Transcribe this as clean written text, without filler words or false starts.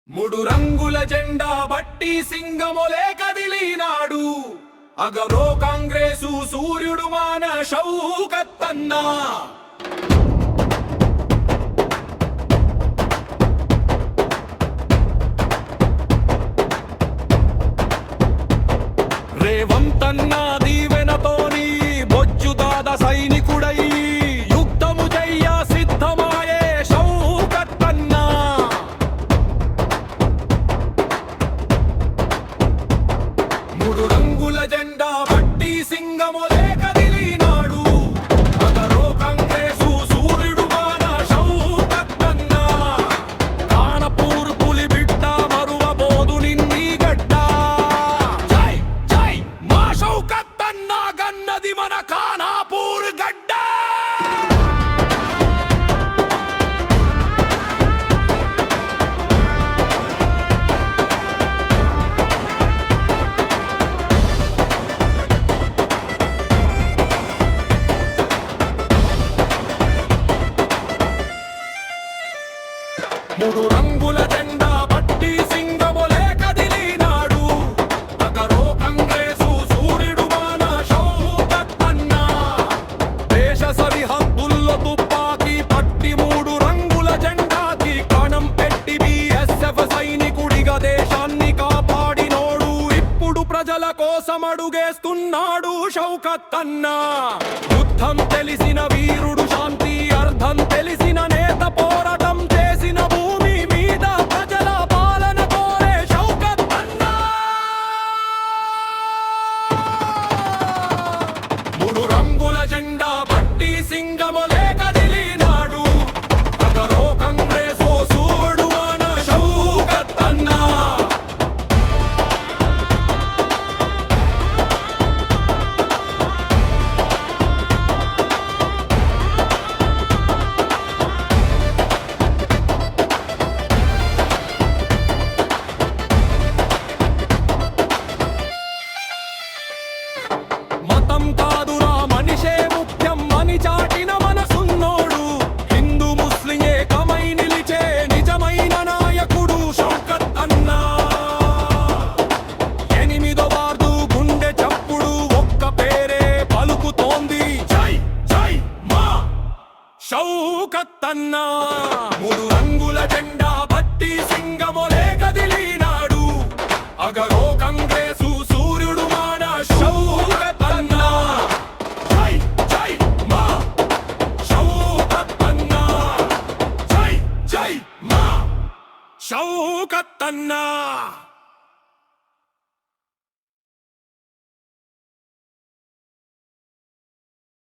మూడు రంగుల జెండా బట్టి సింగమొలే కదిలినాడు. అగరో కాంగ్రెసు సూర్యుడు మాన షౌకత్తన్నా. రేవంతన్నా దీవెనతోని బొజ్జు దాద సైనికుడై యుద్ధము చెయ్య సిద్ధమాయే షౌకత్తన్నా. మూడు రంగుల జెండా బట్టి సింగమొలే కదిలినాడు. అగరో కాంగ్రెసు సూర్యుడు మాన షౌకత్తన్నా. కానపూర్ పులి బిడ్డ మరువబోదు నిన్నీ గడ్డ. జై జై మా షౌకత్తన్నా గన్నది మన ఖానాపూర్ గడ్డ. మూడు రంగుల జెండా బట్టి సింగమొలే కదిలినాడు. అగరో కాంగ్రెసు సూర్యుడు మాన షౌకత్తన్నా. దేశ సరిహద్దుల్లో తుపాకీ పట్టి మూడు రంగుల జెండాకి కణం పెట్టి బిఎస్ఎఫ్ సైనికుడిగా దేశాన్ని కాపాడినోడు. ఇప్పుడు ప్రజల కోసం అడుగేస్తున్నాడు షౌకత్తన్నా. యుద్ధం తెలిసిన వీరుడు, శాంతి అర్థం తెలిసిన నేత, పోరాటం చేసిన భూమి మీద ప్రజల పాలన కోరే షౌకత్తన్నా. మూడు రంగుల జెండా బట్టి సింగమొలే కదిలినాడు. అగరో కాంగ్రెసు సూర్యుడు మాన షౌకత్తన్నా. మతం కాదురా మనిషే ముఖ్యం అని చాటిన మనసున్నోడు. హిందూ ముస్లిం ఏకమై నిలిచే నిజమైన నాయకుడు షౌకత్తన్నా. ఎనిమిదో వార్డు గుండె చప్పుడు ఒక్క పేరే పలుకుతోంది, జై జై మా షౌకత్తన్నా. మూడు రంగుల జెండా బట్టి సింగమొలే కదిలినాడు. అగరో కాంగ్రెసు సూర్యుడు మాన షౌకత్తన్నా. జై జై మా షౌకత్తన్నా. జై జై మా షౌకత్తన్నా.